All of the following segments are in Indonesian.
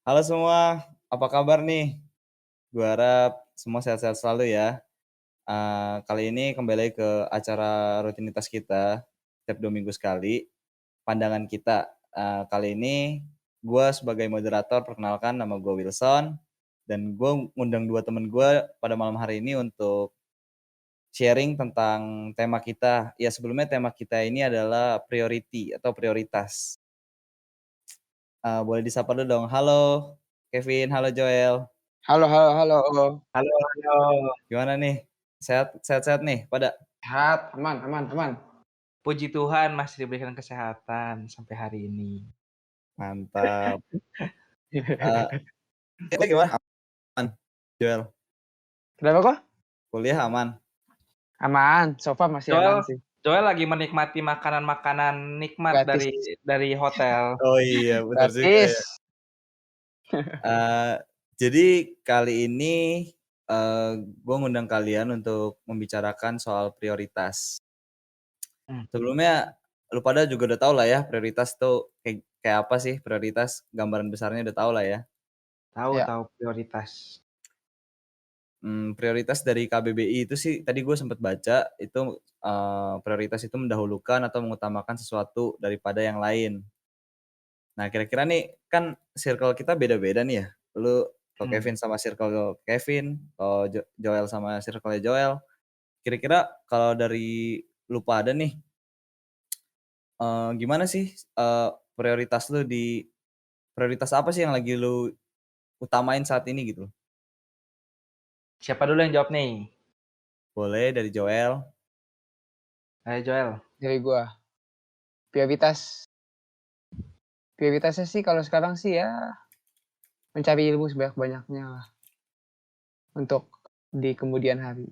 Halo semua, apa kabar nih? Gua harap semua sehat-sehat selalu ya. Kali ini kembali ke acara rutinitas kita, setiap 2 minggu sekali, pandangan kita. Kali ini gua sebagai moderator perkenalkan nama gua Wilson, dan gua ngundang 2 temen gua pada malam hari ini untuk sharing tentang tema kita. Ya sebelumnya tema kita ini adalah priority atau prioritas. Boleh disapa dulu dong. Halo Kevin, halo Joel. Halo halo halo. Halo halo. Gimana nih? Sehat-sehat nih pada? Sehat, aman aman aman. Puji Tuhan masih diberikan kesehatan sampai hari ini. Mantap. Kuliah gimana? Aman, Joel? Kenapa kok? Kuliah aman? Aman, so far masih aman Joel sih. Joel lagi menikmati makanan-makanan nikmat Gratis. dari hotel. Oh iya, bener juga Gratis. ya. Jadi kali ini, gue ngundang kalian untuk membicarakan soal prioritas. Sebelumnya lu pada juga udah tahu lah ya prioritas tuh kayak apa sih prioritas, gambaran besarnya udah tahu lah ya. Ya. Tahu prioritas. Prioritas dari KBBI itu sih tadi gue sempet baca itu, prioritas itu mendahulukan atau mengutamakan sesuatu daripada yang lain. Nah kira-kira nih kan circle kita beda-beda nih ya, lu kalau Kevin sama circle Kevin, kalau Joel sama circle-nya Joel. Kira-kira kalau dari lu pada nih, gimana sih, prioritas lu prioritas apa sih yang lagi lu utamain saat ini gitu? Siapa dulu yang jawab nih? Boleh dari Joel. Ayo Joel. Dari gua. Prioritasnya sih kalau sekarang sih ya mencari ilmu sebanyak-banyaknya lah untuk di kemudian hari.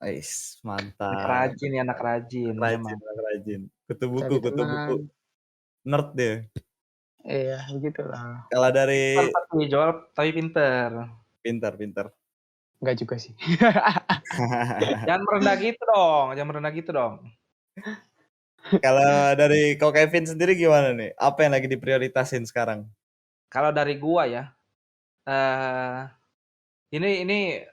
Ais, Anak mantap. rajin ya, anak rajin memang. Rajin. Kutu Cari buku. teman. Nerd deh. Iya, begitulah. Kalau dari Pinter tapi Joel tapi pinter. pintar. Enggak juga sih. Jangan merendah gitu dong. Kalau dari Ko Kevin sendiri gimana nih? Apa yang lagi diprioritasin sekarang? Kalau dari gua ya, eee, ini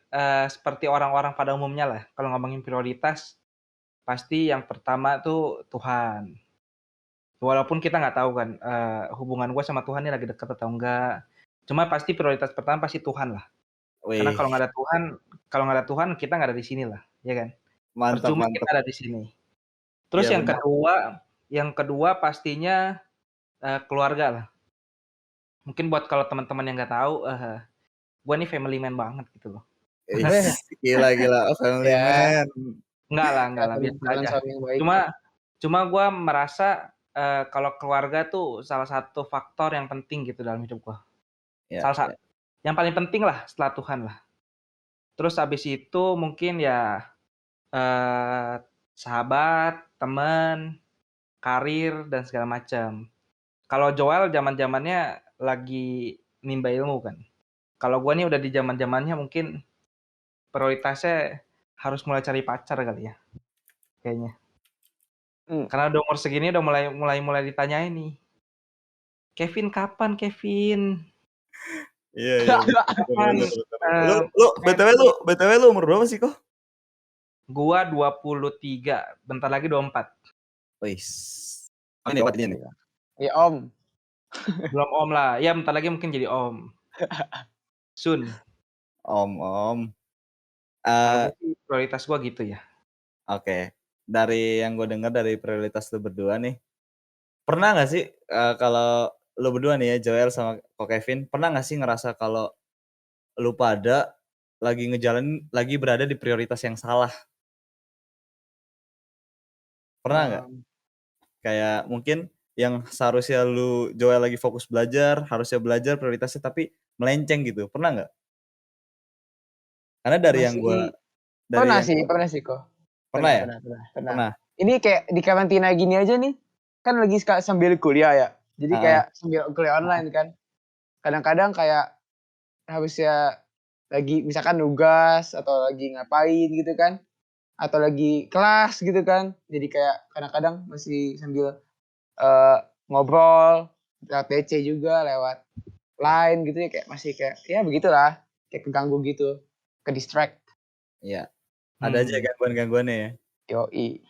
seperti orang-orang pada umumnya lah kalau ngomongin prioritas, pasti yang pertama tuh Tuhan. Walaupun kita nggak tahu kan, hubungan gua sama Tuhan ini lagi deket atau enggak. Cuma pasti prioritas pertama pasti Tuhan lah. Karena Wih, kalau nggak ada Tuhan kita nggak ada di sini lah, ya kan? mantap. Percuma kita ada di sini. Terus Iya benar. yang kedua pastinya, keluarga lah. Mungkin buat kalau teman-teman yang nggak tahu, gua nih family man banget gitu loh. Gila. Oh, family Ya, man. Enggak lah, biasa calon aja. suami yang baik. Cuma gua merasa, kalau keluarga tuh salah satu faktor yang penting gitu dalam hidup gua. Ya. Yang paling penting lah setelah Tuhan lah. Terus habis itu mungkin ya, eee, sahabat, teman, karir, dan segala macam. Kalau Joel zaman-zamannya lagi nimba ilmu kan. Kalau gua nih udah di zaman-zamannya mungkin prioritasnya harus mulai cari pacar kali ya, kayaknya. Mmm. Karena udah umur segini udah mulai ditanyain nih, "Kevin kapan Kevin? Iya. Kapan, Bener. Lu eee, lu BTW Kevin?" lu BTW lu umur berapa sih, Ko? Gua 23, bentar lagi 24. Wis. Ini obatnya nih. Ya, Om. Belum om lah, ya bentar lagi mungkin jadi om. Soon. Om. Kalau Eee, gua sih prioritas gua gitu ya. oke. Dari yang gue dengar dari prioritas lu berdua nih, pernah nggak sih, kalau lu berdua nih ya, Joel sama Ko Kevin, pernah nggak sih ngerasa kalau lu pada lagi berada di prioritas yang salah? Pernah nggak? Mmm, Kayak mungkin yang seharusnya Joel lagi fokus belajar, harusnya belajar prioritasnya tapi melenceng gitu, pernah nggak? Karena masih dari yang pernah sih kok. pernah Pernah ya? pernah pernah pernah. Pernah? Ini kayak di karantina gini aja nih, kan lagi sambil kuliah ya. Jadi Heeh. kayak sambil kuliah online kan. Kadang-kadang kayak harusnya lagi misalkan nugas atau lagi ngapain gitu kan, atau lagi kelas gitu kan. Jadi kayak kadang-kadang masih sambil, ngobrol lewat PC juga, lewat lain gitu ya, kayak masih kayak ya begitulah, kayak keganggu gitu, ke-distract. Iya, ada aja Hmm. gangguan-gangguannya ya. Yoi.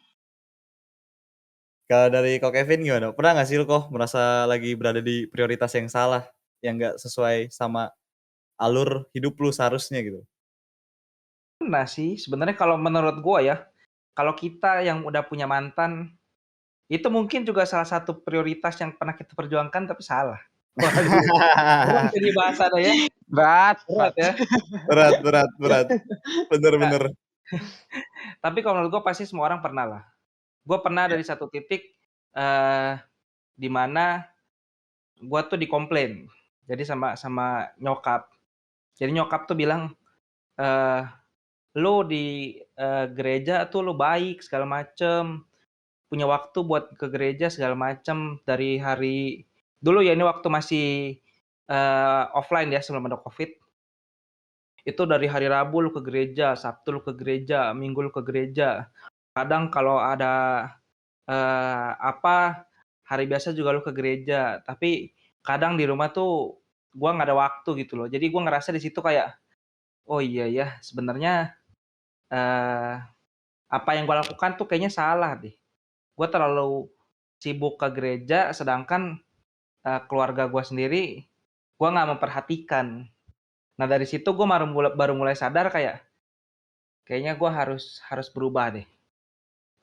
Kalau dari Kak Kevin gimana? Pernah nggak sih lu kok merasa lagi berada di prioritas yang salah, yang nggak sesuai sama alur hidup lu seharusnya gitu? Pernah sih, sebenarnya kalau menurut gua ya, kalau kita yang udah punya mantan, itu mungkin juga salah satu prioritas yang pernah kita perjuangkan tapi salah. Waduh, berat jadi bahasa ya, berat Berat. ya. Berat berat berat. Bener Nah, bener. tapi kalau menurut gua pasti semua orang pernah lah. Gua pernah Iya. dari satu titik, eee, di mana gua tuh dikomplain. Jadi sama sama nyokap. Jadi nyokap tuh bilang, eee, "Lu di, gereja tuh lu baik segala macem, punya waktu buat ke gereja segala macem, dari hari" dulu ya ini waktu masih, offline ya sebelum ada Covid. "Itu dari hari Rabu lu ke gereja, Sabtu lu ke gereja, Minggu lu ke gereja. Kadang kalau ada, apa, hari biasa juga lu ke gereja. Tapi kadang di rumah tuh gua nggak ada waktu," gitu loh. Jadi gua ngerasa di situ kayak, "Oh iya ya, sebenarnya, eee, apa yang gua lakukan tuh kayaknya salah deh. Gua terlalu sibuk ke gereja sedangkan, keluarga gua sendiri, gua nggak memperhatikan." Nah dari situ gua baru mulai sadar kayak, kayaknya gua harus berubah deh.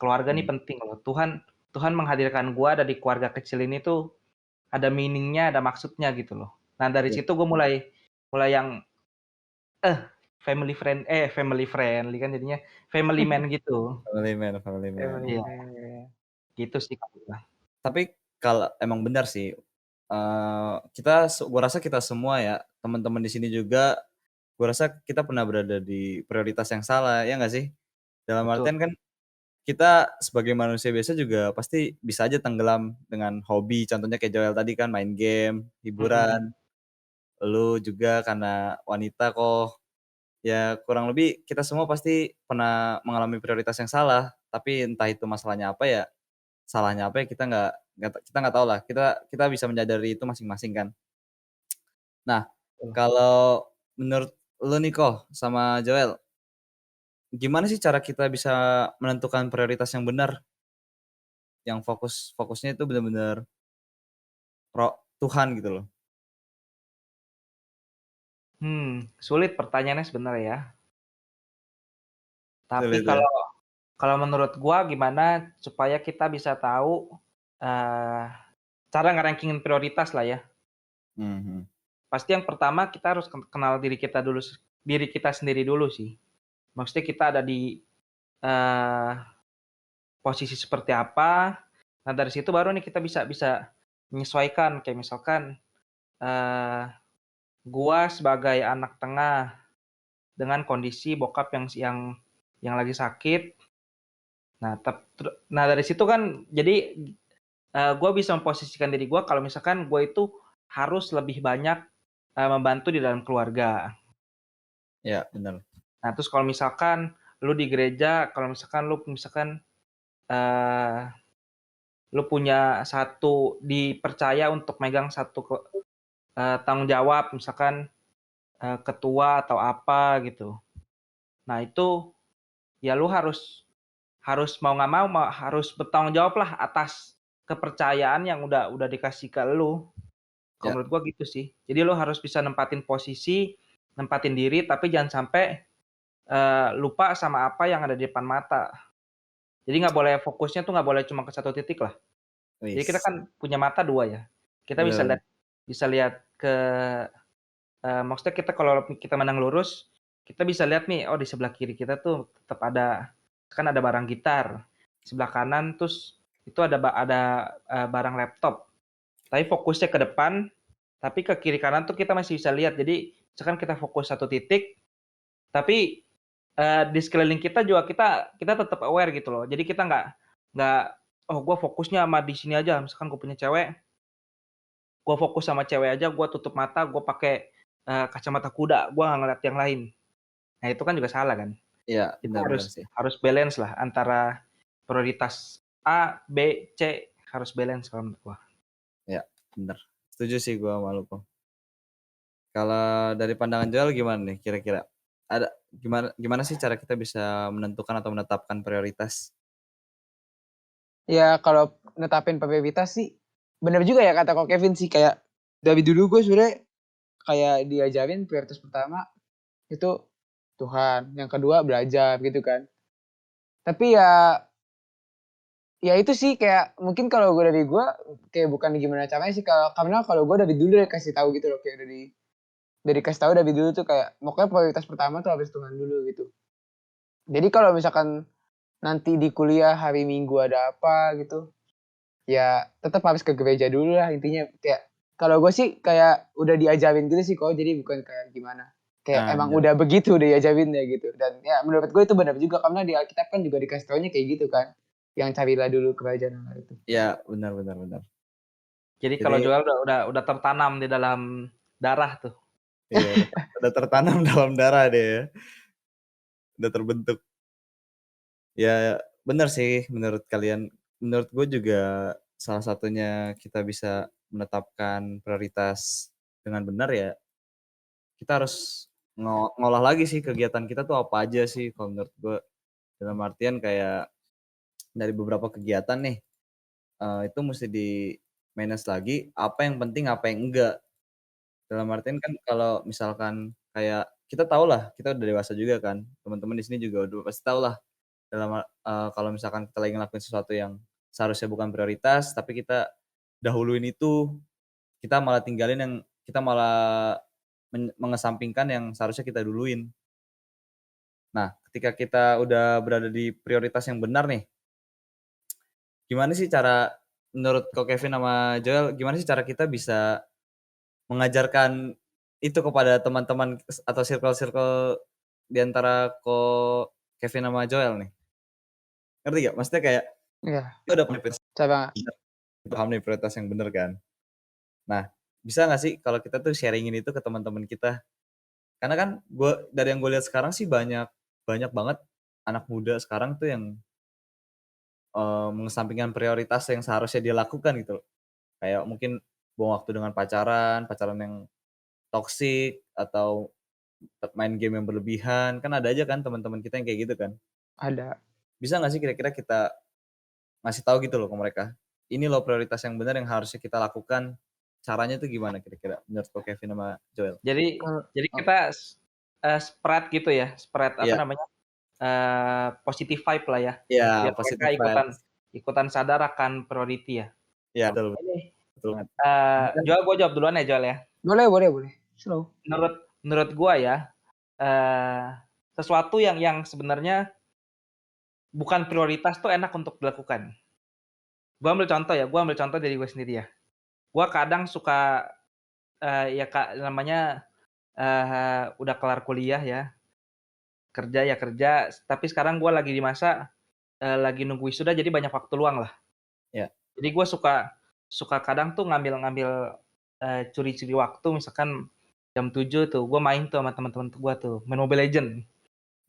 Keluarga ini Mmm, penting loh. Tuhan Tuhan menghadirkan gua dari keluarga kecil ini tuh ada meaning-nya, ada maksudnya gitu loh. Nah dari iya. situ gua mulai mulai yang, eh, family friendly kan jadinya family man gitu. Family man family man. Family Iya, man. gitu sih kalau gua. Tapi kalau emang benar sih, kita gua rasa kita semua ya, teman-teman di sini juga, gua rasa kita pernah berada di prioritas yang salah, ya nggak sih? Dalam Betul. artian kan kita sebagai manusia biasa juga pasti bisa aja tenggelam dengan hobi, contohnya kayak Joel tadi kan main game, Mhm. hiburan, lu juga karena wanita kok, ya kurang lebih kita semua pasti pernah mengalami prioritas yang salah, tapi entah itu masalahnya apa ya, salahnya apa ya kita nggak tahu lah, kita kita bisa menyadari itu masing-masing kan. Nah, Betul. kalau menurut lu nih kok sama Joel, gimana sih cara kita bisa menentukan prioritas yang benar, yang fokusnya itu benar-benar Tuhan gitu loh? Sulit pertanyaannya sebenarnya ya. Tapi Sulit ya? kalau menurut gua gimana supaya kita bisa tahu, eee, cara nge-ranking-in prioritas lah ya. Mhm. Pasti yang pertama kita harus kenal diri kita sendiri dulu sih. Maksudnya kita ada di, eee, posisi seperti apa. Nah dari situ baru nih kita bisa bisa menyesuaikan. Kayak misalkan, eee, gua sebagai anak tengah dengan kondisi bokap yang lagi sakit. Nah dari situ kan jadi, gua bisa memposisikan diri gua kalau misalkan gua itu harus lebih banyak, membantu di dalam keluarga. Iya bener. Nah terus kalau misalkan lu di gereja, kalau misalkan eee, lu punya dipercaya untuk megang tanggung jawab misalkan, ketua atau apa gitu. Nah itu ya lu harus harus mau nggak mau harus bertanggung jawab lah atas kepercayaan yang udah dikasih ke lu. Kalau Ya, menurut gua gitu sih. Jadi lu harus bisa nempatin posisi, nempatin diri, tapi jangan sampai, lupa sama apa yang ada di depan mata. Jadi nggak boleh fokusnya tuh nggak boleh cuma ke satu titik lah. Jadi kita wis, kan punya mata 2 ya. Kita bener bener. bisa lihat maksudnya kita kalau kita memandang lurus, kita bisa lihat nih, oh di sebelah kiri kita tuh tetap ada kan ada barang gitar, sebelah kanan terus itu ada barang laptop. Tapi fokusnya ke depan, tapi ke kiri kanan tuh kita masih bisa lihat. Jadi misalkan kita fokus satu titik, tapi, di sekeliling kita juga kita kita tetap aware gitu loh. Jadi kita nggak, "Oh gua fokusnya sama di sini aja." Misalkan gua punya cewek, gua fokus sama cewek aja, gua tutup mata, gua pakai, kacamata kuda, gua nggak ngeliat yang lain. Nah itu kan juga salah kan. Iya, Kita bener bener harus sih. harus balance lah antara prioritas A, B, C, harus balance kalau menurut gua. Iya, bener. Setuju sih gua sama lu, kok. Kalau dari pandangan Joel gimana nih kira-kira? Gimana gimana sih cara kita bisa menentukan atau menetapkan prioritas? Ya kalau netapin prioritas sih, bener juga ya kata Kak Kevin sih, kayak dari dulu gue sebenarnya kayak diajarin prioritas pertama itu Tuhan, yang kedua belajar gitu kan. Tapi ya itu sih kayak mungkin kalau dari gue kayak bukan gimana caranya sih, karena kalau gue dari dulu udah kasih tahu gitu loh, kayak dari kasih tahu dari dulu tuh kayak pokoknya prioritas pertama tuh harus Tuhan dulu gitu. Jadi kalau misalkan nanti di kuliah hari Minggu ada apa gitu, ya tetap harus ke gereja dulu lah intinya. Kayak kalau gue sih kayak udah diajarin gitu sih kok, jadi bukan kayak gimana. Kayak Nah, emang bener. udah begitu udah diajarinnya gitu. Dan ya menurut gue itu benar juga karena di Alkitab kan juga dikasih taunya kayak gitu kan. Yang carilah dulu kerajaan Allah itu. Iya, benar benar benar. Jadi kalau Jadi Joel udah tertanam di dalam darah tuh. iya udah tertanam dalam darah deh ya, udah terbentuk. Ya benar sih menurut kalian. Menurut gue juga salah satunya kita bisa menetapkan prioritas dengan benar ya, kita harus ngolah lagi sih kegiatan kita tuh apa aja sih kalau menurut gue. Dalam artian kayak dari beberapa kegiatan nih, itu mesti di-manage lagi, apa yang penting, apa yang enggak. Dalam artian kan kalau misalkan kayak kita tahulah, kita udah dewasa juga kan, teman-teman di sini juga udah pasti tahulah kalau misalkan kita lagi ngelakuin sesuatu yang seharusnya bukan prioritas, tapi kita dahuluin itu, kita malah mengesampingkan yang seharusnya kita duluin. Nah, ketika kita udah berada di prioritas yang benar nih, gimana sih cara menurut Ko Kevin sama Joel, gimana sih cara kita bisa mengajarkan itu kepada teman-teman atau circle-circle di antara Ko Kevin sama Joel nih? Ngerti nggak? Maksudnya kayak Iya, kita udah punya prioritas, cara paham nih prioritas yang bener kan. Nah, bisa nggak sih kalau kita tuh sharing-in itu ke teman-teman kita? Karena kan dari yang gue lihat sekarang sih banyak banyak banget anak muda sekarang tuh yang, mengesampingkan prioritas yang seharusnya dia lakukan gitu loh. Kayak mungkin buang waktu dengan pacaran, pacaran yang toksik, atau main game yang berlebihan, kan ada aja kan teman-teman kita yang kayak gitu kan. ada. Bisa nggak sih kira-kira kita ngasih tahu gitu loh ke mereka, ini loh prioritas yang benar yang harusnya kita lakukan, caranya tuh gimana kira-kira menurut Ko Kevin sama Joel? Jadi Kalau jadi oh, kita spread gitu ya, spread apa Iya namanya, positive vibe lah ya, iya, biar mereka positive vibes. ikutan sadar akan priority ya. Iya betul Ini, betul banget. Joel, gue jawab duluan ya Joel ya. boleh. Slow. Menurut menurut gua ya, eee, sesuatu yang sebenarnya bukan prioritas tuh enak untuk dilakukan. Gua ambil contoh dari gue sendiri ya. Gua kadang suka, ya Kak, namanya, udah kelar kuliah ya, kerja ya kerja, tapi sekarang gua lagi di masa, lagi nunggu wisuda jadi banyak waktu luang lah. Iya. Jadi gua suka suka kadang tuh ngambil-ngambil, curi-curi waktu misalkan jam 7 tuh gua main tuh sama teman-teman gua tuh, main Mobile Legends.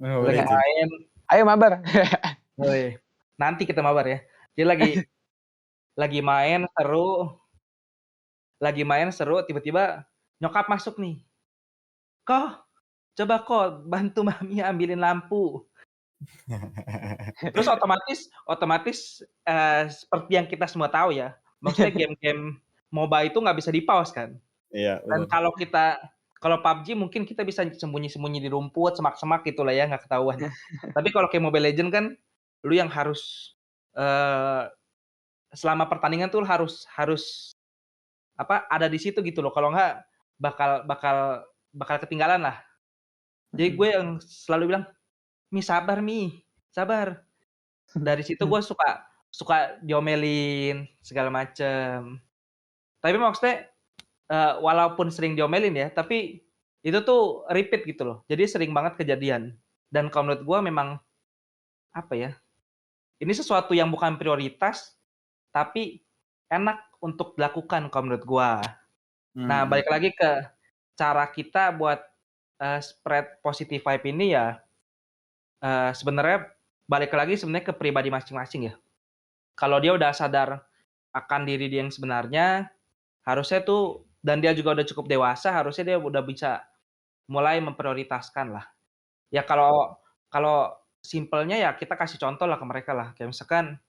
Mobile Lagi Legends. main, Ayo mabar. woi, nanti kita mabar ya. Dia lagi main seru, tiba-tiba nyokap masuk nih, "Ko, coba Ko, bantu mami ambilin lampu." Terus otomatis, seperti yang kita semua tahu ya, maksudnya game-game MOBA itu nggak bisa di-pause kan. Iya Dan bener. kalau PUBG mungkin kita bisa sembunyi-sembunyi di rumput, semak-semak gitulah ya, nggak ketahuan. Tapi kalau kayak Mobile Legends kan, lu yang harus, eee, selama pertandingan tuh harus harus apa, ada di situ gitu loh, kalau enggak bakal bakal bakal ketinggalan lah. Jadi gue yang selalu bilang, "Mi sabar Mi, sabar." Dari situ gue suka suka diomelin segala macem. Tapi maksudnya, walaupun sering diomelin ya, tapi itu tuh repeat gitu loh. Jadi sering banget kejadian. Dan kalau menurut gue memang, apa ya, ini sesuatu yang bukan prioritas, tapi enak untuk dilakukan kalau menurut gua. Nah, Mhm. balik lagi ke cara kita buat, spread positive vibe ini ya, sebenarnya balik lagi sebenarnya ke pribadi masing-masing ya. Kalau dia udah sadar akan diri dia yang sebenarnya, harusnya tuh dan dia juga udah cukup dewasa, harusnya dia udah bisa mulai memprioritaskan lah. Ya kalau kalau simpelnya ya kita kasih contoh lah ke mereka lah, kayak misalkan,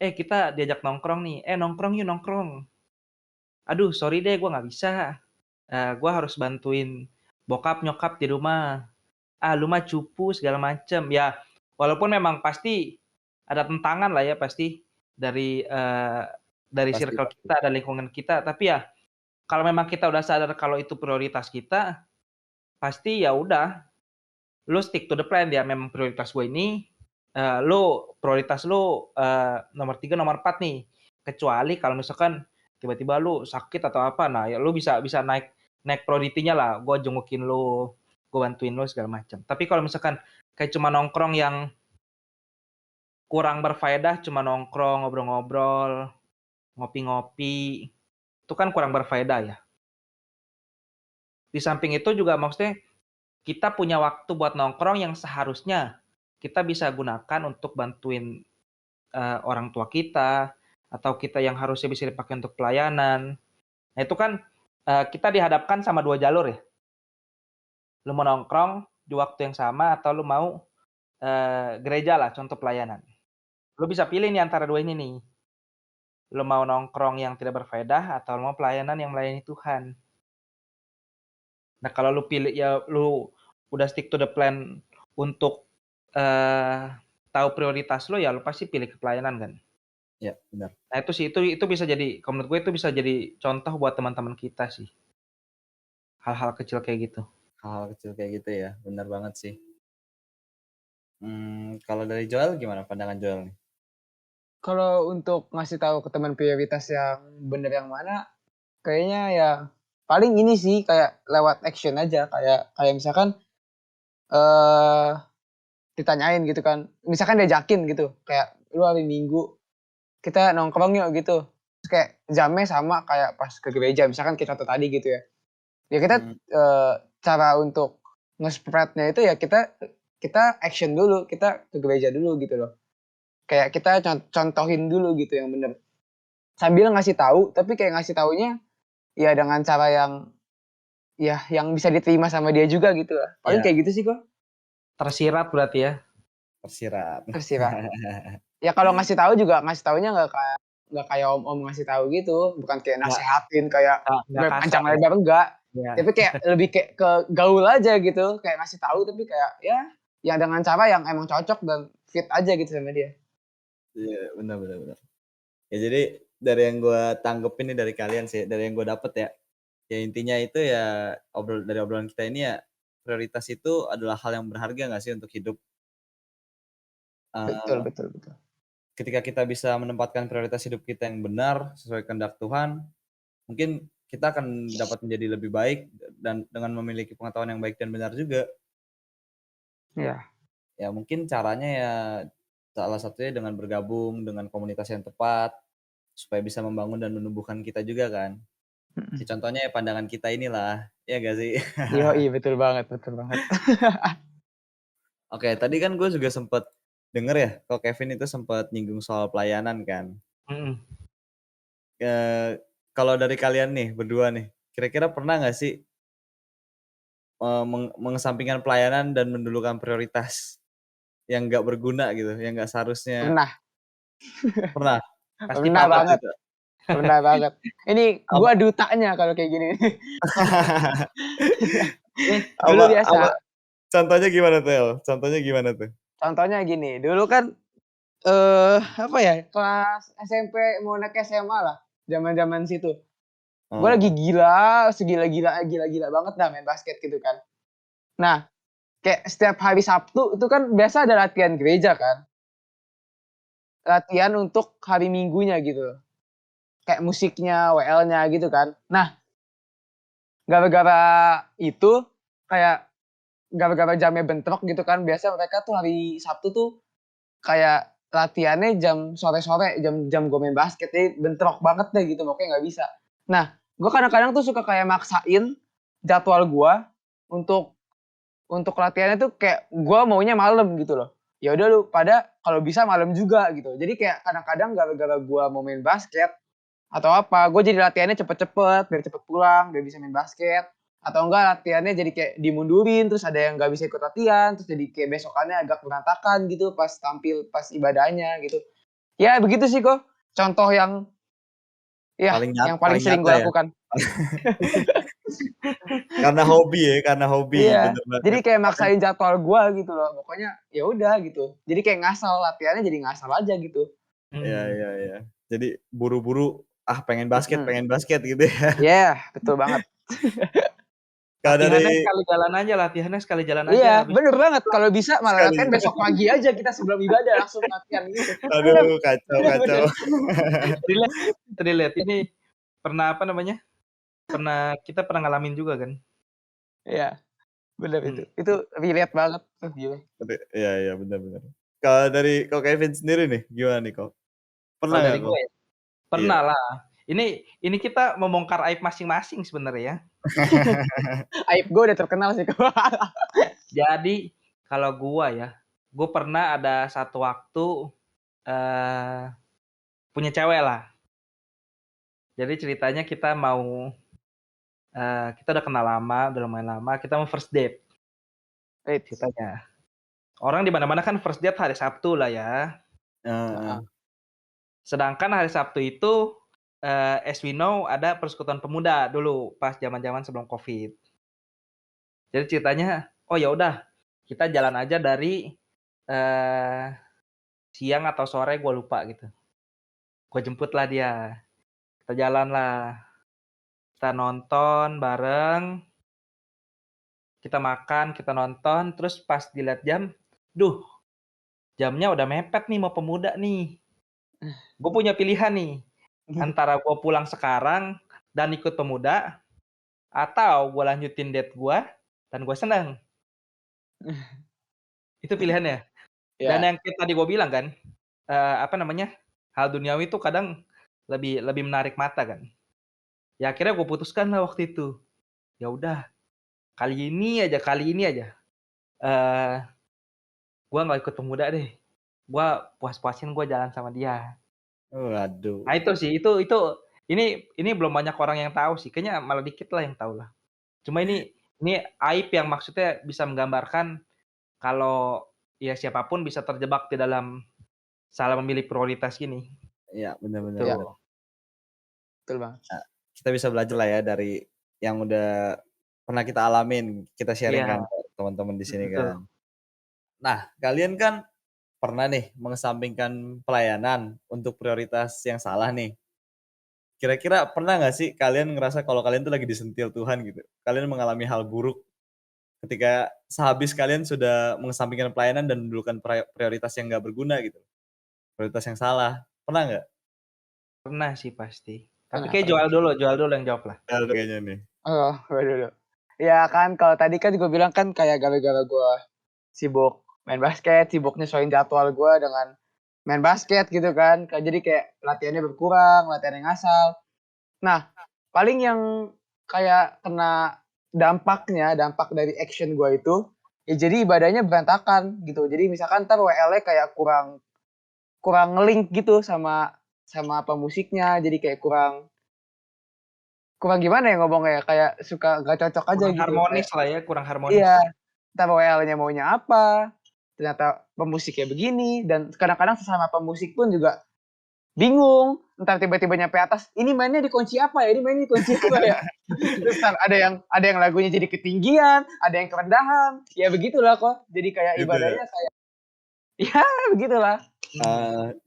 kita diajak nongkrong nih, nongkrong yuk nongkrong. Aduh sorry deh gua nggak bisa, gua harus bantuin bokap nyokap di rumah. Ah lu mah cupu segala macem. Ya walaupun memang pasti ada tentangan lah ya pasti dari Pasti circle pasti. kita, ada lingkungan kita, tapi ya kalau memang kita udah sadar kalau itu prioritas kita, pasti ya udah, lu stick to the plan, ya memang prioritas gue ini, prioritas lu, nomor 3 nomor 4 nih. Kecuali kalau misalkan tiba-tiba lu sakit atau apa, nah ya lu bisa bisa naik naik priority-nya lah, gue jengukin lu, gue bantuin lu segala macam. Tapi kalau misalkan kayak cuma nongkrong yang kurang berfaedah, cuma nongkrong, ngobrol-ngobrol, ngopi-ngopi, itu kan kurang berfaedah ya. Di samping itu juga maksudnya kita punya waktu buat nongkrong yang seharusnya kita bisa gunakan untuk bantuin, orang tua kita, atau kita yang harusnya bisa dipakai untuk pelayanan. Nah itu kan, kita dihadapkan sama 2 jalur ya, lu mau nongkrong di waktu yang sama atau lu mau, gereja lah contoh pelayanan. Lu bisa pilih nih antara 2 ini nih, lu mau nongkrong yang tidak berfaedah atau lu mau pelayanan yang melayani Tuhan. Nah kalau lu pilih ya lu udah stick to the plan untuk, tahu prioritas lu, ya lu pasti pilih ke pelayanan kan. Iya, benar. Nah itu sih, itu bisa jadi kalau menurut gue itu bisa jadi contoh buat teman-teman kita sih, hal-hal kecil kayak gitu. Hal-hal kecil kayak gitu ya, benar banget sih. Kalau dari Joel gimana pandangan Joel nih? Kalau untuk ngasih tahu ke teman prioritas yang bener yang mana, kayaknya ya paling ini sih kayak lewat action aja, kayak kayak misalkan, eee, ditanyain gitu kan, misalkan diajakin gitu, kayak, "Lu hari Minggu kita nongkrong yuk," gitu. Terus kayak jamnya sama kayak pas ke gereja, misalkan kayak contoh tadi gitu ya. Ya kita, Mmm, cara untuk nge-spread-nya itu ya kita kita action dulu, kita ke gereja dulu gitu loh. Kayak kita contohin dulu gitu yang bener. Sambil ngasih tahu, tapi kayak ngasih taunya ya dengan cara yang ya yang bisa diterima sama dia juga gitu lah. Paling iya, kayak gitu sih kok, Tersirat berarti ya? tersirat. tersirat. Ya kalau ngasih tahu juga ngasih taunya nggak kayak om-om ngasih tahu gitu, bukan kayak Nggak nasehatin kayak nggak kasar panjang ya? lebar, enggak. Iya. Tapi kayak lebih kayak ke gaul aja gitu, kayak ngasih tahu tapi kayak ya dengan cara yang emang cocok dan fit aja gitu sama dia. Iya, benar benar benar. Ya jadi dari yang gue tanggepin nih dari kalian sih, dari yang gue dapet ya, ya intinya itu ya dari obrolan kita ini ya, prioritas itu adalah hal yang berharga nggak sih untuk hidup? Betul Eee, betul betul. ketika kita bisa menempatkan prioritas hidup kita yang benar, sesuai kehendak Tuhan, mungkin kita akan dapat menjadi lebih baik dan dengan memiliki pengetahuan yang baik dan benar juga. Iya, Ya mungkin caranya ya, salah satunya dengan bergabung dengan komunitas yang tepat, supaya bisa membangun dan menumbuhkan kita juga kan. Ya mhm. contohnya ya pandangan kita inilah, ya nggak sih? Yoi, betul banget betul banget. Oke, tadi kan gue juga sempet denger ya, kalau Kevin itu sempet nyinggung soal pelayanan kan. Mhm. Eee, kalau dari kalian nih, berdua nih, kira-kira pernah nggak sih, mengesampingkan pelayanan dan mendulukan prioritas yang nggak berguna gitu, yang nggak seharusnya Pernah pernah? Pasti pernah Apa pernah. tuh banget itu? pernah banget. Ini Apa gua dutanya kalau kayak gini. Nih, dulu apa biasa, contohnya gimana tuh, El? Contohnya gimana tuh? contohnya gini, dulu kan, apa ya, kelas SMP mau naik SMA lah, zaman-zaman situ. Gue lagi Oh, gila, gila-gila banget dah main basket gitu kan. Nah, kayak setiap hari Sabtu itu kan biasa ada latihan gereja kan, latihan untuk hari Minggunya gitu, kayak musiknya, WL-nya gitu kan. Nah, gara-gara itu, kayak gara-gara jamnya bentrok gitu kan, biasa mereka tuh hari Sabtu tuh kayak latihannya jam sore-sore, jam jam gue main basket, jadi bentrok banget deh gitu, pokoknya nggak bisa. Nah, gue kadang-kadang tuh suka kayak maksain jadwal gue untuk latihannya tuh kayak gue maunya malam gitu loh. Ya udah lu pada kalau bisa malam juga gitu. Jadi kayak kadang-kadang gara-gara gue mau main basket, atau apa, gue jadi latihannya cepet-cepet biar cepet pulang, biar bisa main basket. Atau enggak latihannya jadi kayak dimundurin, terus ada yang nggak bisa ikut latihan, terus jadi kayak besokannya agak berantakan gitu pas tampil, pas ibadahnya gitu. Ya begitu sih kok, contoh yang ya yang paling Paling sering nyata gue ya. lakukan. Karena hobi, Iya, bener jadi banget. kayak maksain jadwal gue gitu loh, pokoknya ya udah gitu. Jadi kayak ngasal, latihannya jadi ngasal aja gitu. Iya Hmm. iya iya. Jadi buru-buru, pengen Mhm. pengen basket gitu ya. Iya, betul banget. Kalau Latihannya dari sekali jalan aja, Iya, habis bener banget. Kalau bisa malah sekali latihan besok pagi aja kita sebelum ibadah langsung latihan gitu. Bener, aduh kacau bener, kacau. bener. relate. Ini pernah apa namanya? Kita pernah ngalamin juga kan. Iya, bener itu. Hmm. Itu relate banget. Gila. Iya iya, bener bener. Kalau dari Kok Kevin sendiri nih, gimana nih Kok? Pernah Kalau nggak dari Kok? gue ya, Iya. pernah lah. Ini kita membongkar aib masing-masing sebenarnya ya. Aib gue udah terkenal sih. Jadi kalau gua ya, gue pernah ada satu waktu eh punya cewek lah. Jadi ceritanya kita udah kenal lama, udah lumayan lama, kita mau first date Eits. ceritanya. Orang di mana-mana kan first date hari Sabtu lah ya. Heeh. Heeh. Sedangkan hari Sabtu itu as we know ada Persekutuan Pemuda dulu pas zaman-zaman sebelum Covid. Jadi ceritanya, oh ya udah kita jalan aja dari eh siang atau sore gue lupa gitu. Gue jemput lah dia. Kita jalan lah. Kita nonton bareng, kita makan, kita nonton, terus pas dilihat jam, duh, jamnya udah mepet nih mau Pemuda nih. Gue punya pilihan nih, antara gue pulang sekarang dan ikut Pemuda, atau gue lanjutin date gue dan gue seneng. Itu pilihannya. Dan Ya, yang kayak tadi gue bilang kan, apa namanya, hal duniawi itu kadang lebih menarik mata kan. Ya akhirnya gue putuskan lah waktu itu. Ya udah, kali ini aja, gue nggak ikut Pemuda deh. Gue puas-puasin gue jalan sama dia. Waduh. Nah itu sih, ini belum banyak orang yang tahu sih. Kayaknya malah dikit lah yang tahu lah. Cuma ini aib yang maksudnya bisa menggambarkan kalau ya siapapun bisa terjebak di dalam salah memilih prioritas ini. Iya, bener bener ya, bener. betul banget. Nah, kita bisa belajar lah ya dari yang udah pernah kita alamin, kita sharing kan Iya, ke teman-teman di sini betul. kan. Nah, kalian kan pernah nih mengesampingkan pelayanan untuk prioritas yang salah nih. Kira-kira pernah nggak sih kalian ngerasa kalau kalian tuh lagi disentil Tuhan gitu? Kalian mengalami hal buruk ketika sehabis kalian sudah mengesampingkan pelayanan dan mendulukan prioritas yang nggak berguna gitu, prioritas yang salah. Pernah nggak? Pernah sih pasti. Tapi Pernah, kayak pernah. jual dulu yang jawab lah. Ada kayaknya nih. Oh, gue dulu. Ya kan, kalau tadi kan gue bilang kan kayak gara-gara gue sibuk main basket, sibuk nyesuaiin jadwal gue dengan main basket gitu kan. Jadi kayak latihannya berkurang, latihannya ngasal. Nah, paling yang kayak kena dampak dari action gue itu, ya jadi ibadahnya berantakan gitu. Jadi misalkan ntar WL-nya kayak kurang nge-link gitu sama pemusiknya, jadi kayak kurang gimana ya ngomongnya ya, kayak suka gak cocok aja Kurang gitu. harmonis Kayak lah ya, kurang harmonis. iya, entar WL-nya maunya apa, ternyata pemusiknya begini, dan kadang-kadang sesama pemusik pun juga bingung, entar tiba-tiba nyampe atas, ini mainnya dikunci apa ya, ini mainnya dikunci apa ya. Terus kan ada yang lagunya jadi ketinggian, ada yang kerendahan, ya begitulah kok. Jadi kayak Gitu ya? ibadahnya kayak ya begitulah.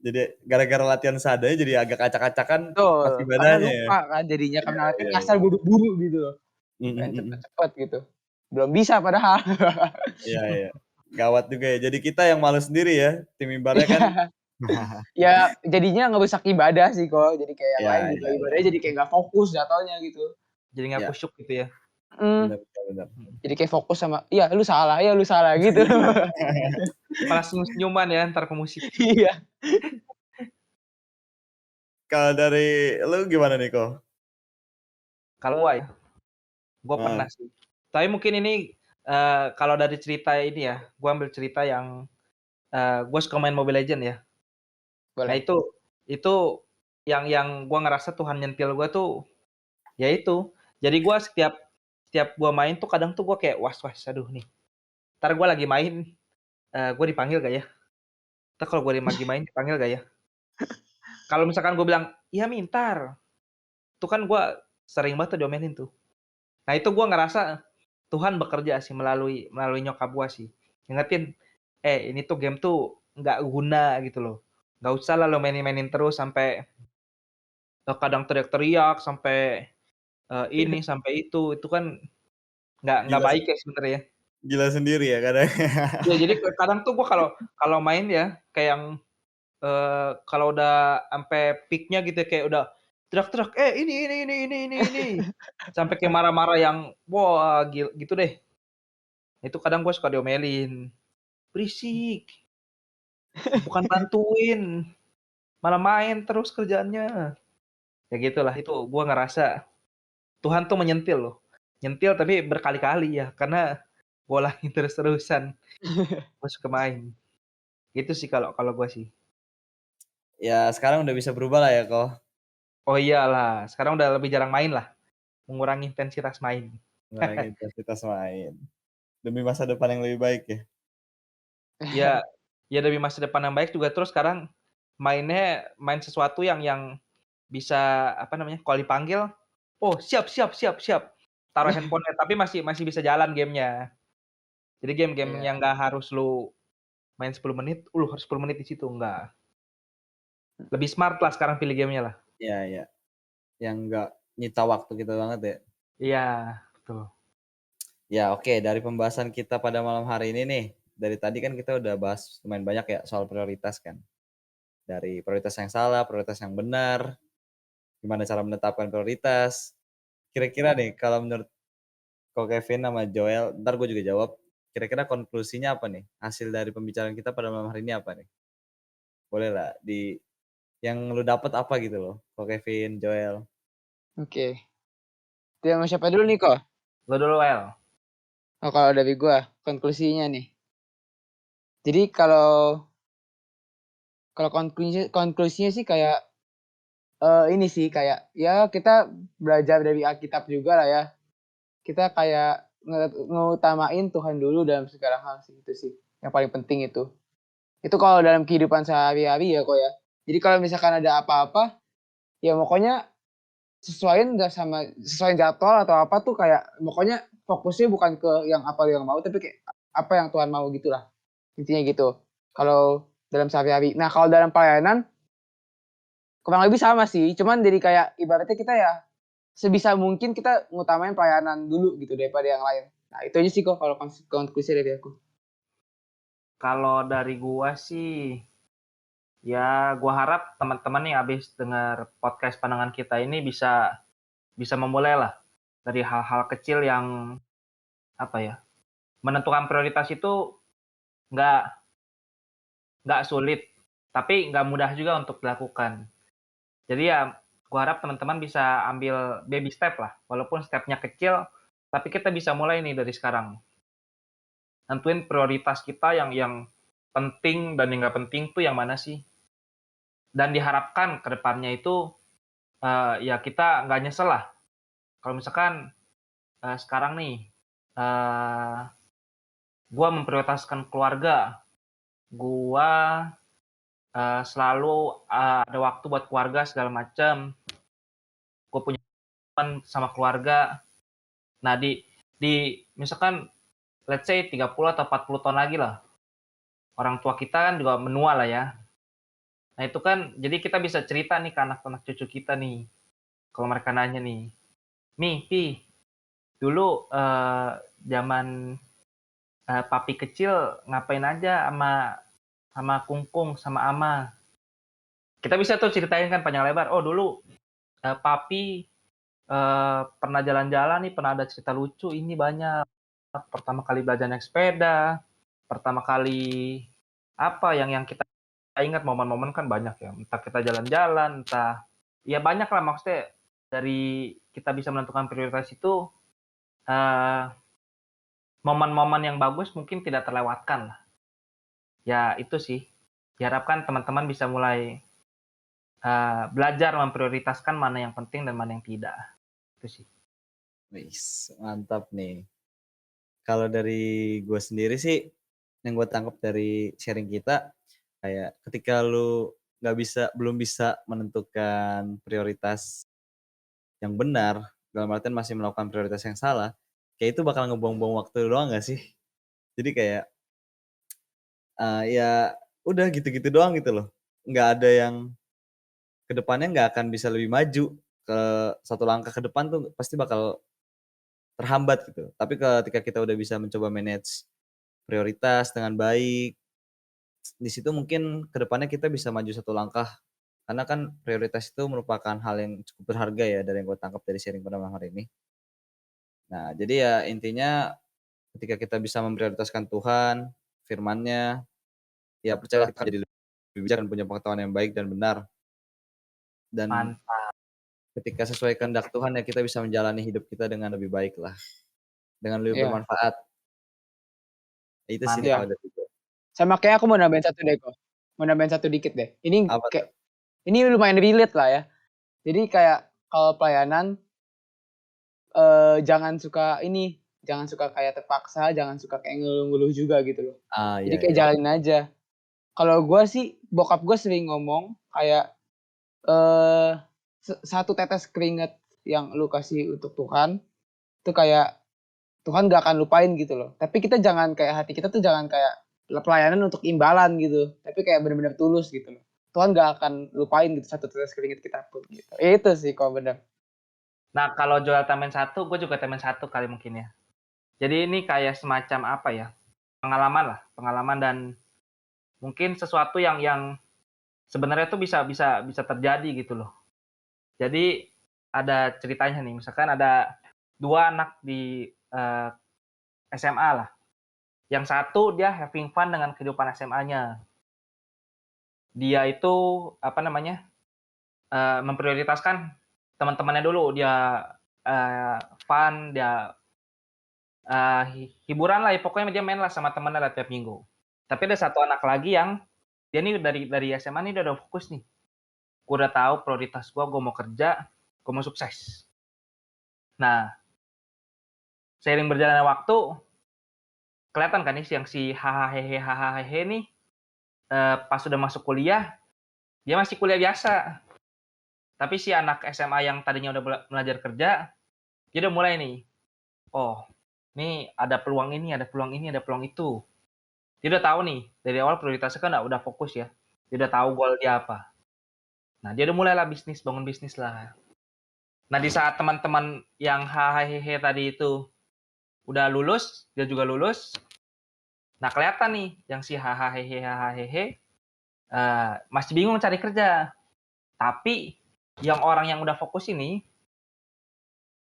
Jadi gara-gara latihan seadanya jadi agak acak-acakan pas Betul, karena ibadahnya ya? lupa kan jadinya, Iya karena latihan iya ngasal iya. buru-buru gitu loh, Mhm pengen mhm. cepet-cepet gitu. Belum bisa padahal. Iya iya. Gawat juga ya, jadi kita yang males sendiri ya, tim Imbarnya kan Iya, ya jadinya ngerusak ibadah sih kok, jadi kayak yang iya lain juga iya iya. ibadahnya jadi kayak nggak fokus jatuhnya gitu. Jadi nggak Iya, kusyuk gitu ya. Mhm, bener bener bener. Mhm. jadi kayak fokus sama, "Iya lu salah," gitu. Malah senyum-senyuman ya antar pemusik. Iya. Kalau dari lu gimana nih, Ko? Kalau gua ya, gua Heeh, pernah sih. Tapi mungkin ini kalau dari cerita ini ya, gua ambil cerita yang gua suka main Mobile Legends ya. Nah Boleh. itu yang gua ngerasa Tuhan nyentil gua tuh, ya itu. Jadi gua setiap setiap gua main tuh kadang tuh gua kayak was-was, "Aduh nih, entar gua lagi main, gua dipanggil gak ya? Entar kalau gua lagi main dipanggil gak ya?" Kalau misalkan gua bilang, "Iya Mi, entar." Itu kan gua sering banget tuh diomelin tuh. Nah itu gua ngerasa Tuhan bekerja sih melalui melalui nyokap gua sih. Ngingetin, ini tuh game tuh nggak guna gitu loh. Nggak usah lah lo mainin-mainin terus sampai, kadang teriak-teriak, sampai, ini, sampai itu kan nggak Gila baik ya sebenarnya. gila sendiri ya kadang. Ya jadi kadang tuh gua kalau kalau main ya, kayak yang, kalau udah ampe peak-nya gitu ya, kayak udah teriak-teriak, ini," sampai kayak marah-marah yang wah gitu deh. Itu kadang gue suka diomelin, "Berisik, bukan bantuin, malah main terus kerjaannya." Ya gitulah, itu gua ngerasa Tuhan tuh menyentil loh. Nyentil tapi berkali-kali ya, karena gua ulangin terus-terusan, gua suka main. Gitu sih kalau kalau gua sih. Ya sekarang udah bisa berubah lah ya kok, Oh iyalah, sekarang udah lebih jarang main lah, mengurangi intensitas main. mengurangi intensitas main, demi masa depan yang lebih baik ya. Ya ya demi masa depan yang baik juga, terus sekarang main sesuatu yang bisa, apa namanya, kalau dipanggil, "Oh siap siap siap siap." Taruh handphone-nya, tapi masih masih bisa jalan game-nya. Jadi game-game Iya. yang nggak harus lu main 10 menit, lu harus 10 menit di situ, enggak. Lebih smart lah sekarang pilih game-nya lah. Iya iya, yang nggak nyita waktu kita banget ya. Iya, betul. Ya oke, dari pembahasan kita pada malam hari ini nih, dari tadi kan kita udah bahas lumayan banyak ya soal prioritas kan. Dari prioritas yang salah, prioritas yang benar, gimana cara menetapkan prioritas. Kira-kira nih kalau menurut Ko Kevin sama Joel, entar gue juga jawab, kira-kira konklusinya apa nih? Hasil dari pembicaraan kita pada malam hari ini apa nih? Boleh lah yang lu dapat apa gitu loh, Ko Kevin, Joel? Oke. Itu sama siapa dulu nih, kok? Lu dulu, El. Oh, kalau dari gua, konklusinya nih. Jadi kalau kalau konklusinya sih kayak, ini sih, kayak, ya kita belajar dari Alkitab juga lah ya. Kita kayak ngutamain Tuhan dulu dalam segala hal sih, itu sih, yang paling penting itu. Itu kalau dalam kehidupan sehari-hari ya, kok ya. Jadi kalau misalkan ada apa-apa, ya pokoknya sesuaiin jadwal atau apa tuh kayak pokoknya fokusnya bukan ke yang apa yang mau, tapi kayak apa yang Tuhan mau gitulah, intinya gitu. Kalau dalam sehari-hari. Nah, kalau dalam pelayanan kurang lebih sama sih, cuman jadi kayak ibaratnya kita ya sebisa mungkin kita ngutamain pelayanan dulu gitu daripada yang lain. Nah, itu aja sih kok kalau konklusi dari aku. Kalau dari gua sih, ya gua harap teman-teman nih habis dengar podcast pandangan kita ini bisa bisa memulai lah dari hal-hal kecil yang, apa ya, menentukan prioritas itu nggak nggak sulit, tapi nggak mudah juga untuk dilakukan. Jadi ya, gua harap teman-teman bisa ambil baby step lah, walaupun stepnya kecil, tapi kita bisa mulai nih dari sekarang. Nentuin prioritas kita yang penting dan yang nggak penting tuh yang mana sih. Dan diharapkan ke depannya itu, ya kita nggak nyesel lah. Kalau misalkan sekarang nih, gua memprioritaskan keluarga, gua selalu ada waktu buat keluarga segala macam. Gue punya teman sama keluarga. Nah, di misalkan let's say 30 atau 40 tahun lagi lah, orang tua kita kan juga menua lah ya. Nah, itu kan jadi kita bisa cerita nih ke anak-anak cucu kita nih, kalau mereka nanya nih, "Mi, Pi, dulu, zaman, papi kecil ngapain aja sama sama kungkung, sama ama?" Kita bisa tuh ceritain kan panjang lebar, "Oh dulu, papi, pernah jalan-jalan nih, pernah ada cerita lucu ini banyak. Pertama kali belajar naik sepeda, pertama kali apa yang kita ingat momen-momen kan banyak ya, entah kita jalan-jalan, entah ya banyak lah maksudnya dari kita bisa menentukan prioritas itu, eee, momen-momen yang bagus mungkin tidak terlewatkan lah. Ya itu sih, diharapkan teman-teman bisa mulai belajar memprioritaskan mana yang penting dan mana yang tidak. Itu sih. Wis, mantap nih. Kalau dari gue sendiri sih, yang gue tangkap dari sharing kita, kayak ketika lu belum bisa menentukan prioritas yang benar, dalam artian masih melakukan prioritas yang salah, kayak itu bakal ngebuang-buang waktu doang gak sih? Jadi kayak, ya udah gitu-gitu doang gitu loh. Nggak ada yang ke depannya nggak akan bisa lebih maju, ke satu langkah ke depan tuh pasti bakal terhambat gitu. Tapi ketika kita udah bisa mencoba manage prioritas dengan baik, di situ mungkin ke depannya kita bisa maju satu langkah. Karena kan prioritas itu merupakan hal yang cukup berharga ya dari yang gue tangkap dari sharing pada malam hari ini. Nah, jadi ya intinya ketika kita bisa memprioritaskan Tuhan, firman-Nya, ya percaya kita jadi lebih bijak dan punya pengetahuan yang baik dan benar. Dan Mantap. ketika sesuai kehendak Tuhan ya kita bisa menjalani hidup kita dengan lebih baik lah. Dengan lebih Iya, bermanfaat. Itu sih Mantap. iya. kalau dari gue. Sama kayak aku mau nambahin satu deh, Ko. Mau nambahin satu dikit deh. Ini Apa tuh? kayak ini lumayan relate lah ya. Jadi kayak kalau pelayanan, jangan suka kayak terpaksa, jangan suka kayak ngeluh-ngeluh juga gitu loh. Jadi Iya kayak iya. jalanin aja. Kalau gua sih, bokap gua sering ngomong kayak, eee, "Satu tetes keringat yang lu kasih untuk Tuhan, itu kayak Tuhan gak akan lupain gitu loh. Tapi kita jangan kayak hati kita tuh jangan kayak pelayanan untuk imbalan gitu, tapi kayak bener-bener tulus gitu loh. Tuhan gak akan lupain gitu satu tetes keringat kita pun gitu. Itu sih kalau bener. Nah, kalau Joel Tamen 1, gue juga Tamen 1 kali mungkin ya. Jadi ini kayak semacam apa ya, pengalaman dan mungkin sesuatu yang sebenarnya tuh bisa terjadi gitu loh. Jadi ada ceritanya nih, misalkan ada 2 anak di, SMA lah. Yang satu dia having fun dengan kehidupan SMA-nya. Dia itu, apa namanya, memprioritaskan teman-temannya dulu. Dia, fun, dia, hiburan lah, pokoknya dia main lah sama temennya lah tiap minggu. Tapi ada satu anak lagi yang dia nih dari SMA nih dia udah fokus nih. Gue udah tahu prioritas gue mau kerja, gue mau sukses. Nah, seiring berjalannya waktu, kelihatan kan nih yang si hahaha nih, pas udah masuk kuliah, dia masih kuliah biasa. Tapi si anak SMA yang tadinya udah belajar kerja, dia udah mulai nih, oh, nih ada peluang ini, ada peluang ini, ada peluang itu. Dia udah tahu nih, dari awal prioritasnya kan udah fokus ya. Dia udah tahu goal dia apa. Nah, dia udah mulailah bisnis, bangun bisnis lah. Nah, di saat teman-teman yang hahaha tadi itu udah lulus, dia juga lulus. Nah, kelihatan nih yang si hahaha masih bingung cari kerja. Tapi yang orang yang udah fokus ini,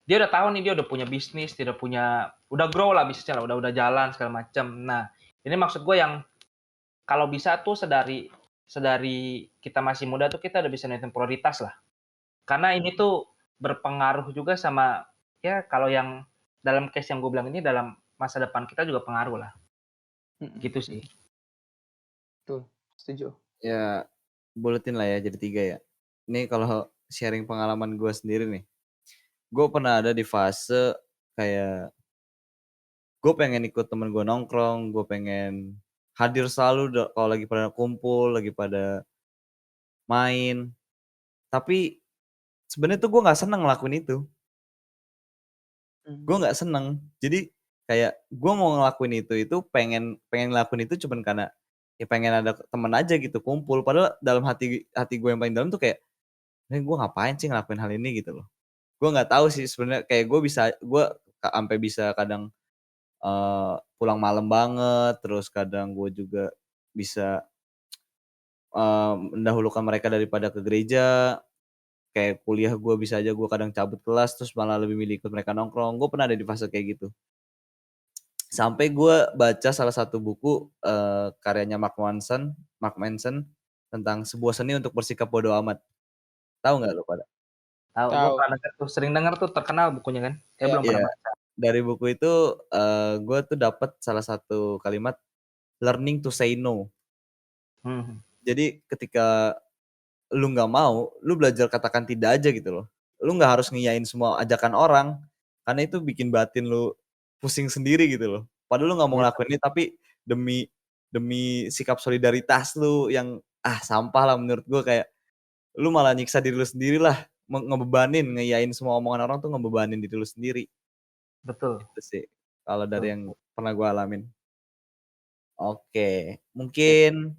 dia udah tahu nih, dia udah punya bisnis, dia udah grow lah bisnisnya lah, udah jalan segala macam. Nah, ini maksud gue yang kalau bisa tuh sedari kita masih muda tuh kita udah bisa nentuin prioritas lah. Karena ini tuh berpengaruh juga sama ya kalau yang dalam case yang gue bilang ini dalam masa depan kita juga pengaruh lah. Mhm, Gitu sih. betul, setuju. Ya buletin lah ya jadi 3 ya. Ini kalau sharing pengalaman gue sendiri nih. Gue pernah ada di fase kayak gue pengen ikut temen gue nongkrong, gue pengen hadir selalu kalau lagi pada kumpul, lagi pada main. Tapi sebenarnya tuh gue nggak seneng ngelakuin itu. Gue nggak seneng. Jadi kayak gue mau ngelakuin itu pengen ngelakuin itu cuman karena ya pengen ada temen aja gitu kumpul. Padahal dalam hati gue yang paling dalam tuh kayak, gue ngapain sih ngelakuin hal ini gitu loh. Gue nggak tahu sih sebenarnya kayak gue sampai bisa kadang pulang malam banget, terus kadang gue juga bisa mendahulukan mereka daripada ke gereja. Kayak kuliah gue bisa aja gue kadang cabut kelas terus malah lebih milih ikut mereka nongkrong. Gue pernah ada di fase kayak gitu. Sampai gue baca salah satu buku karyanya Mark Manson tentang sebuah seni untuk bersikap bodo amat. Tahu nggak lo pada? Tahu, gue Tahu. pernah denger tuh, sering denger tuh, terkenal bukunya kan. Saya Iya. belum pernah Iya. baca. Dari buku itu gue tuh dapat salah satu kalimat learning to say no. Mhm. Jadi ketika lu nggak mau, lu belajar katakan tidak aja gitu loh. Lu nggak harus ngiyain semua ajakan orang, karena itu bikin batin lu pusing sendiri gitu loh. Padahal lu nggak mau Iya, ngelakuin ini, tapi demi demi sikap solidaritas lu yang, sampah lah menurut gua, kayak lu malah nyiksa diri lu sendiri lah, ngebebanin, ngiyain semua omongan orang tuh ngebebanin diri lu sendiri, Betul. itu sih, kalau dari Betul. yang pernah gua alamin. Oke, mungkin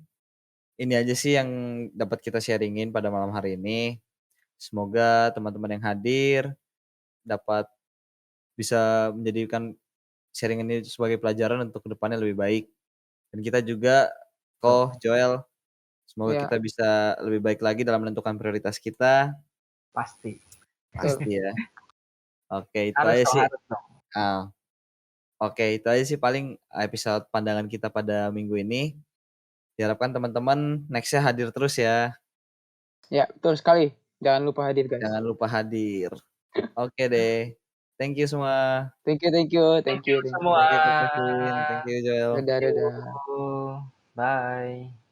ini aja sih yang dapat kita sharing-in pada malam hari ini. Semoga teman-teman yang hadir dapat bisa menjadikan sharing ini sebagai pelajaran untuk ke depannya lebih baik. Dan kita juga, Betul. Joel, semoga Iya, kita bisa lebih baik lagi dalam menentukan prioritas kita, Pasti. betul. pasti ya. Oke, itu Harus aja dong, sih. harus dong. Ah, oke, itu aja sih paling episode pandangan kita pada minggu ini. Diharapkan teman-teman next-nya hadir terus ya. Ya, betul sekali. Jangan lupa hadir, guys. Jangan lupa hadir. Oke deh. Thank you semua. Thank you, thank you, Thank thank you you, thank you. semua. Thank you Kak Kevin, thank you Joel. Dadah, dadah. Yuk. Bye.